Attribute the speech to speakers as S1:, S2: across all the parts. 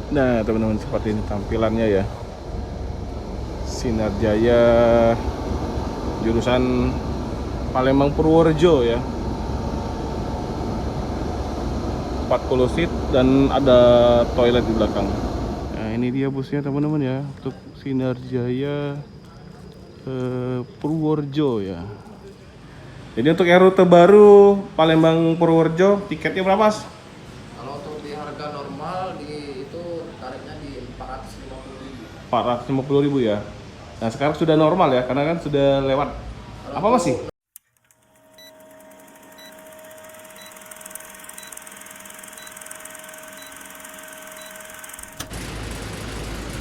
S1: Nah teman-teman, seperti ini tampilannya ya. Sinar Jaya jurusan Palembang Purworejo ya. 40 seat dan ada toilet di belakang. Nah ini dia busnya teman-teman ya, untuk Sinar Jaya Purworejo ya. Jadi untuk yang rute baru Palembang Purworejo tiketnya berapa Mas?
S2: Kalau untuk di harga normal itu tarifnya di 450.000.
S1: 450.000 ya. Nah sekarang sudah normal ya, karena kan sudah lewat. Apa masih?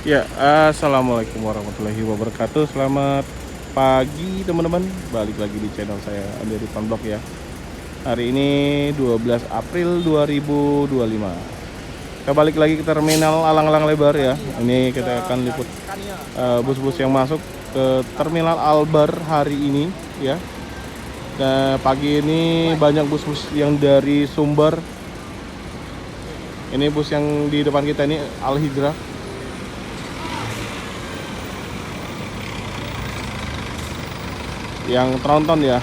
S1: Ya, assalamualaikum warahmatullahi wabarakatuh. Selamat pagi teman-teman. Balik lagi di channel saya Andi Rifan Blog ya. Hari ini 12 April 2025. Kita balik lagi ke terminal Alang-Alang Lebar ya. Ini kita akan liput bus-bus yang masuk ke terminal Albar hari ini ya. Nah, pagi ini banyak bus-bus yang dari Sumber. Ini bus yang di depan kita ini Al Hijrah. Yang tronton ya,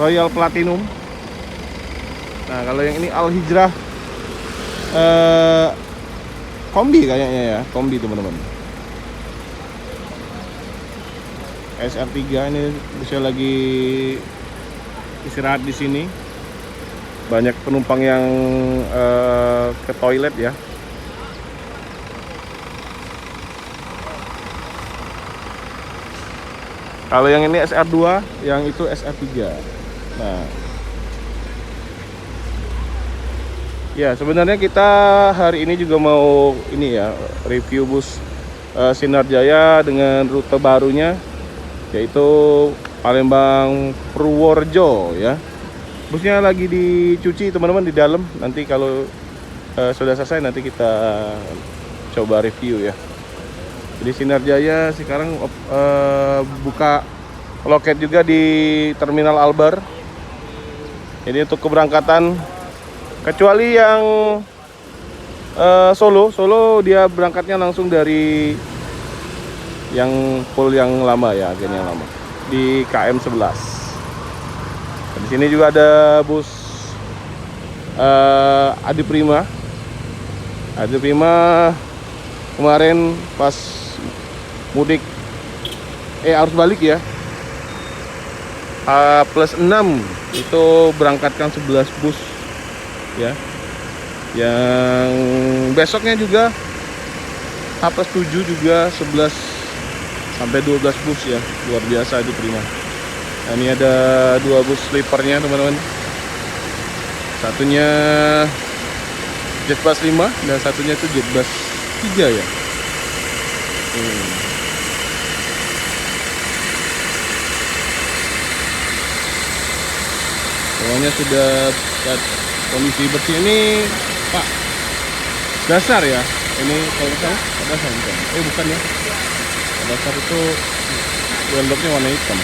S1: Royal Platinum. Nah kalau yang ini Al Hijrah kombi kayaknya ya, kombi teman-teman. SR3 ini bisa lagi istirahat di sini. Banyak penumpang yang ke toilet ya. Kalau yang ini SR2, yang itu SR3. Nah, ya sebenarnya kita hari ini juga mau ini ya, review bus Sinar Jaya dengan rute barunya, yaitu Palembang Purworejo ya. Busnya lagi dicuci teman-teman di dalam. Nanti kalau sudah selesai nanti kita coba review ya. Jadi Sinar Jaya sekarang buka loket juga di Terminal Albar. Ini untuk keberangkatan, kecuali yang Solo dia berangkatnya langsung dari yang full yang lama ya, agen yang lama di KM 11. Di sini juga ada bus Adi Prima. Adi Prima kemarin pas mudik arus balik ya, H+6 itu berangkatkan 11 bus ya. Yang besoknya juga H+7 juga 11 sampai 12 bus ya, luar biasa itu Prima. Nah, ini ada 2 bus sleepernya teman-teman. Satunya Jetbus 5 dan satunya itu Jetbus 3 ya. Semuanya sudah kondisi bersih. Ini Pak dasar ya. Ini kalau salah Pak dasar bukan? Bukan ya. Pak dasar itu welodnya warna hitam.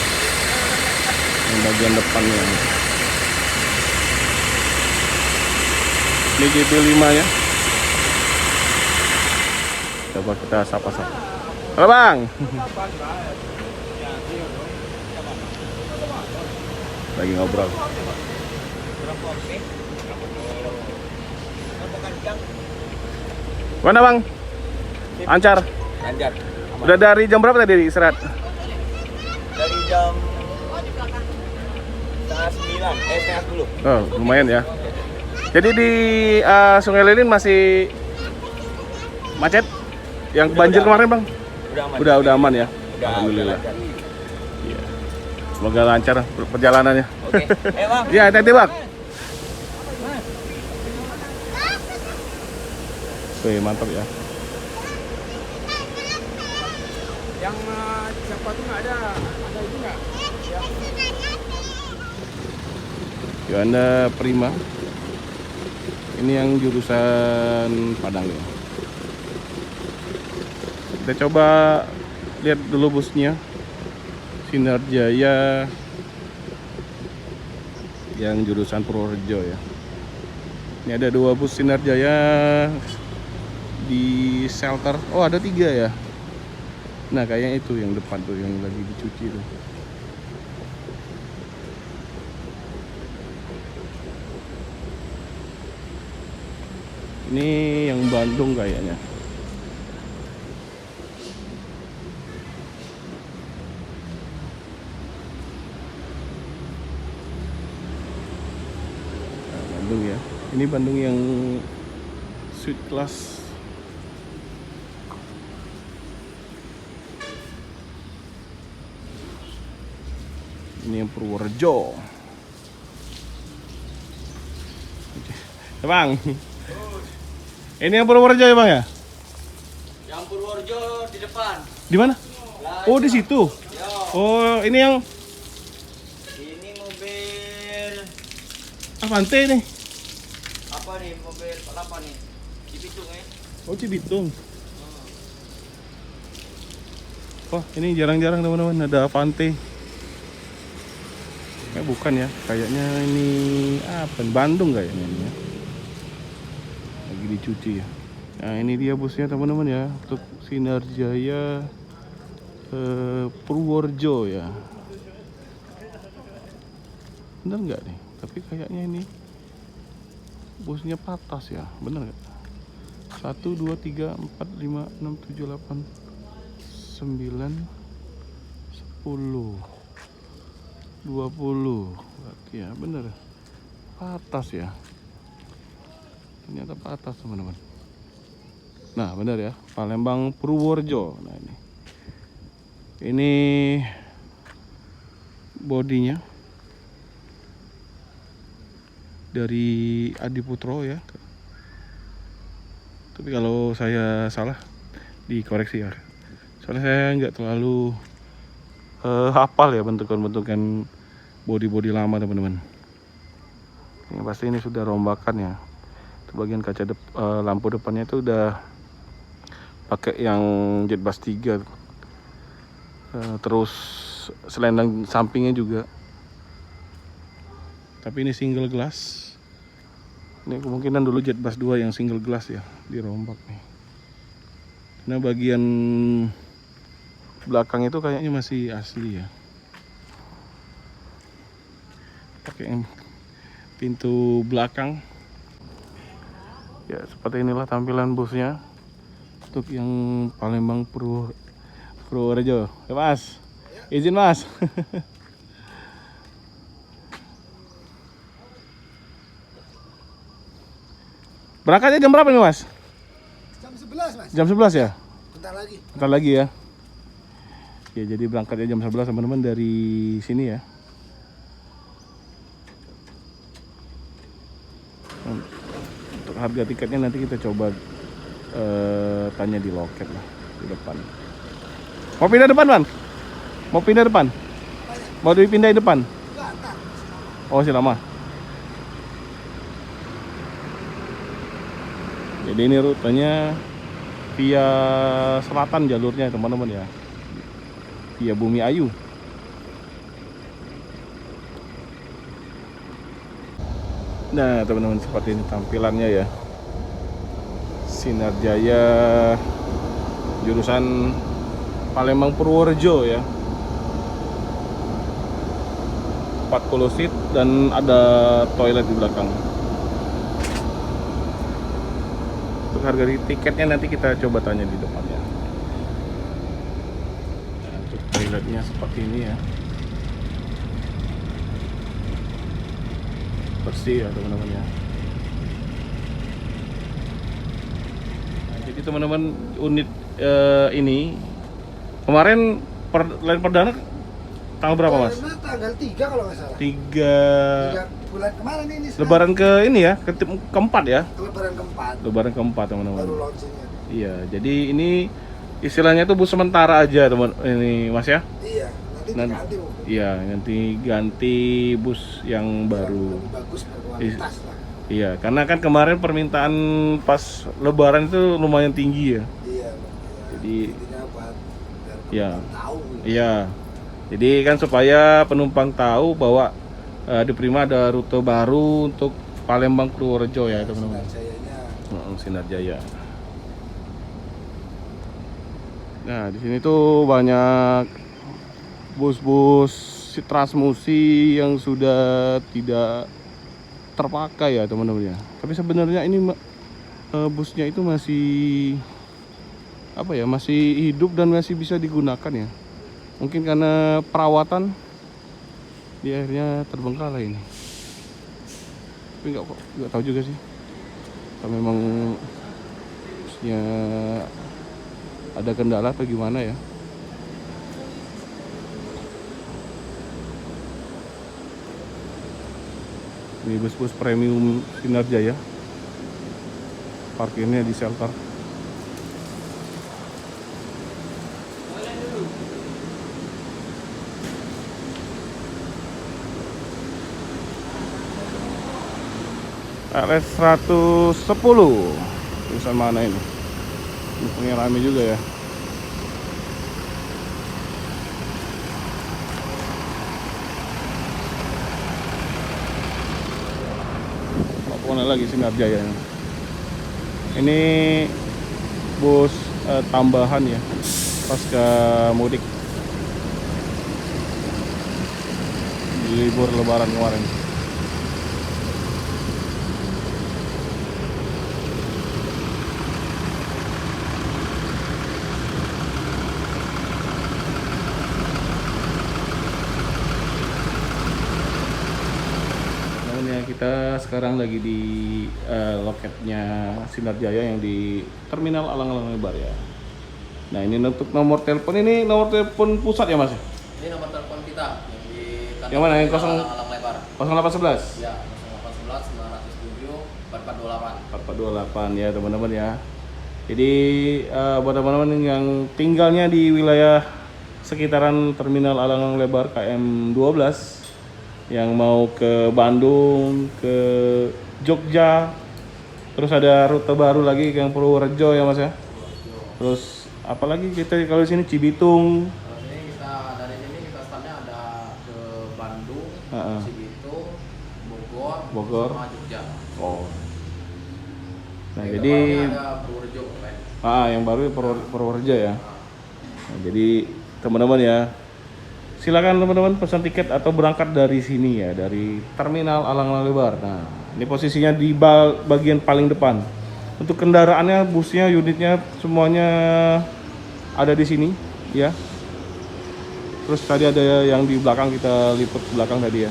S1: Yang bagian depannya. Ini GP5 ya. Coba kita sapa-sapa. Halo Bang. Lagi ngobrol. Mana Bang? Lancar.
S3: Lancar.
S1: Udah dari jam berapa tadi istirahat?
S3: Dari jam setengah 10.
S1: Oh, lumayan ya. Jadi di Sungai Lilin masih macet? Yang banjir kemarin Bang?
S3: Udah aman.
S1: Udah aman ya.
S3: Udah,
S1: Alhamdulillah.
S3: udah lancar.
S1: Iya. Semoga lancar perjalanannya.
S3: Oke. Bang.
S1: Iya, hati-hati Bang. Wih, mantap ya.
S2: Yang siapa tuh nggak ada itu nggak?
S1: Yuanda Prima. Ini yang jurusan Padang ya. Kita coba lihat dulu busnya. Sinar Jaya yang jurusan Purworejo ya. Ini ada 2 bus Sinar Jaya shelter. Oh, ada 3 ya. Nah, kayaknya itu yang depan tuh yang lagi dicuci tuh. Ini yang Bandung kayaknya. Nah, Bandung ya. Ini Bandung yang suite class. Ini yang Purworejo. Ya, Bang. Ini yang Purworejo ya, Bang ya?
S3: Yang Purworejo di depan.
S1: Di mana?
S3: Lah,
S1: Oh, di situ.
S3: Yo.
S1: Oh, ini yang
S3: Ini mobil
S1: Avante nih.
S3: apa nih? Mobil apa nih? Di Bitung ya?
S1: Oh, Cibitung. Wah, ini jarang-jarang teman-teman ada Avante. Bukan ya, kayaknya ini apa? Bandung kayaknya ini ya. Lagi dicuci ya. Nah, ini dia busnya teman-teman ya, untuk Sinar Jaya Purworejo ya. Bener nggak nih? Tapi kayaknya ini busnya patas ya, bener nggak? 1, 2, 3, 4, 5, 6, 7, 8, 9, 10, 20. Berarti ya bener, patas ya. Ternyata patas teman-teman. Nah, benar ya, Palembang Purworejo. Nah, ini bodinya dari Adi Putro ya. Tapi kalau saya salah dikoreksi ya. Soalnya saya nggak terlalu hafal ya bentukan-bentukan body lama teman-teman. Yang pasti ini sudah rombakan ya. Itu bagian kaca lampu depannya itu udah pakai yang Jetbus 3. Terus selendang sampingnya juga. Tapi ini single glass. Ini kemungkinan dulu Jetbus 2 yang single glass ya, dirombak nih. Nah, bagian belakang itu kayaknya masih asli ya. Pakai yang pintu belakang. Ya, seperti inilah tampilan busnya untuk yang Palembang Purworejo. Ya, Mas. Izin, Mas. Berangkatnya jam berapa nih, Mas?
S4: Jam 11, Mas.
S1: Jam 11 ya?
S4: Bentar lagi.
S1: Bentar lagi ya. Ya, jadi berangkatnya jam 11 teman-teman dari sini ya. Untuk harga tiketnya nanti kita coba tanya di loket lah di depan. Mau pindah depan, Bang? Mau pindah depan? Mau dipindahin depan?
S4: Enggak, entar.
S1: Oh, masih lama. Jadi ini rutenya via selatan jalurnya teman-teman ya. Via Bumi Ayu. Nah, teman-teman, seperti ini tampilannya ya. Sinar Jaya jurusan Palembang Purworejo ya. 40 seat dan ada toilet di belakang. Untuk harga tiketnya nanti kita coba tanya di depannya. Nah, untuk toiletnya seperti ini ya. Bersih ya teman-teman ya. Nah, jadi teman-teman, unit ini kemarin lain perdana tanggal berapa, Mas?
S4: Karena tanggal 3 kalau nggak salah.
S1: 3
S4: bulan kemarin ini.
S1: Lebaran ke ini ya, keempat ya.
S4: Lebaran keempat.
S1: Lebaran keempat teman-teman.
S4: Baru launchingnya.
S1: Iya, jadi ini istilahnya tuh bus sementara aja teman ini, Mas ya.
S4: Iya, nanti diganti mungkin.
S1: Iya, nanti ganti bus yang baru.
S4: Lebih bagus berkualitas lah.
S1: Iya, karena kan kemarin permintaan pas Lebaran itu lumayan tinggi ya.
S4: Iya.
S1: Jadi,
S4: intinya buat biar
S1: iya.
S4: penumpang tahu. Gitu.
S1: Iya. Jadi kan supaya penumpang tahu bahwa di Prima ada rute baru untuk Palembang Purworejo ya teman-teman.
S4: Sinar Jayanya
S1: Sinar Jaya. Nah, di sini tuh banyak bus-bus Transmusi yang sudah tidak terpakai ya teman-teman ya. Tapi sebenarnya ini busnya itu masih apa ya, masih hidup dan masih bisa digunakan ya. Mungkin karena perawatan dia akhirnya terbengkalai ini. Tapi nggak tahu juga sih. Kalau memang busnya ada kendala atau gimana ya. Ini bus-bus premium Sinar Jaya. Parkirnya di shelter. RS 110. Tulisan mana ini? Ini rame juga ya. Mana lagi Sinar Jaya. Ini bus tambahan ya pasca mudik di libur lebaran kemarin. Kita sekarang lagi di loketnya Sinar Jaya yang di Terminal Alang-Alang Lebar ya. Nah, ini untuk nomor telepon, ini nomor telepon pusat ya Mas?
S2: Ini nomor telepon kita yang di
S1: Yang mana? Yang
S2: Alang Lebar.
S1: 0811?
S2: Ya, 0811 907
S1: 4428
S2: 4428.
S1: ya teman-teman ya. Jadi buat teman-teman yang tinggalnya di wilayah sekitaran Terminal Alang-Alang Lebar KM 12 yang mau ke Bandung, ke Jogja, terus ada rute baru lagi yang Purworejo ya Mas ya. Terus apalagi kita kalau di sini Cibitung.
S2: Ini kita dari sini kita startnya ada ke Bandung, Cibitung, Bogor, sama Jogja.
S1: Oh. Nah,
S2: Yang
S1: jadi
S2: barunya ada Purworejo, kan?
S1: yang baru Purworejo ya. Nah, jadi teman-teman ya, silakan teman-teman pesan tiket atau berangkat dari sini ya, dari Terminal Alang-Alang Lebar. Nah, ini posisinya di bagian paling depan. Untuk kendaraannya, busnya, unitnya semuanya ada di sini ya. Terus tadi ada yang di belakang, kita liput belakang tadi ya.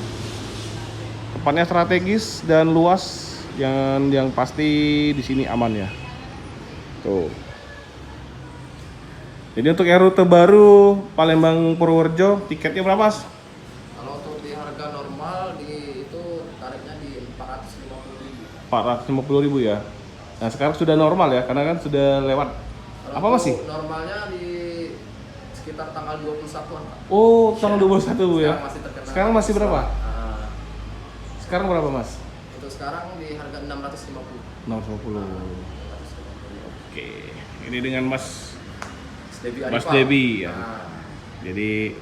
S1: Tempatnya strategis dan luas, yang pasti di sini aman ya. Tuh. Jadi untuk yang rute baru Palembang Purworejo tiketnya berapa Mas?
S2: Kalau untuk di harga normal itu tarifnya di 450.000.
S1: 450.000 ya. Nah, sekarang sudah normal ya, karena kan sudah lewat.
S2: Kalau
S1: Apa masih?
S2: Normalnya di sekitar tanggal 21-an, Pak.
S1: Oh, tanggal 21 ya.
S2: Sekarang masih terkena.
S1: Sekarang masih berapa?
S2: Nah,
S1: Sekarang berapa Mas?
S2: itu sekarang di harga 650.
S1: 650. Oke. Ini dengan Mas
S2: Mas
S1: Debi ya.
S2: Nah,
S1: Jadi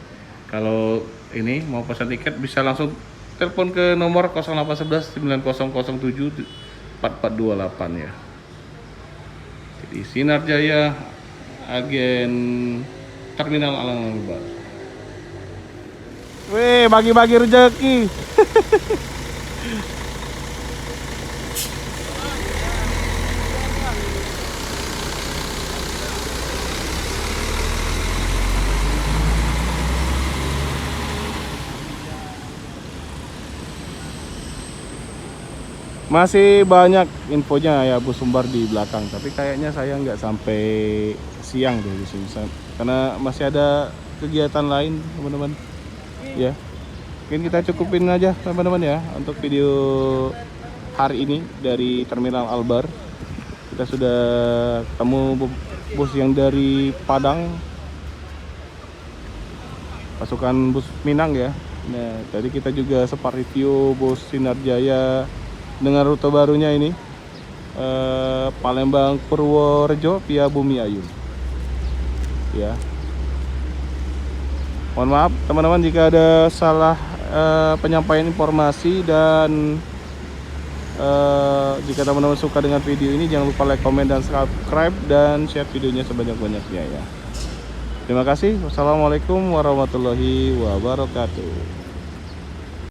S1: kalau ini mau pesan tiket bisa langsung telepon ke nomor 0811 9007 4428 ya. Jadi Sinar Jaya, agen Terminal Alang-Alang Lebar. Weh, bagi-bagi rezeki. Masih banyak infonya ya Bu Sumbar di belakang, tapi kayaknya saya nggak sampai siang deh di sini karena masih ada kegiatan lain teman-teman. Ya, mungkin kita cukupin aja teman-teman ya untuk video hari ini dari Terminal Albar. Kita sudah ketemu bus yang dari Padang, pasukan bus Minang ya. Nah, tadi kita juga sempat review bus Sinar Jaya dengan rute barunya ini, Palembang Purworejo via Bumi Ayu ya. Mohon maaf teman-teman jika ada salah penyampaian informasi, dan jika teman-teman suka dengan video ini jangan lupa like, komen, dan subscribe, dan share videonya sebanyak-banyaknya ya. Terima kasih. Wassalamualaikum warahmatullahi wabarakatuh.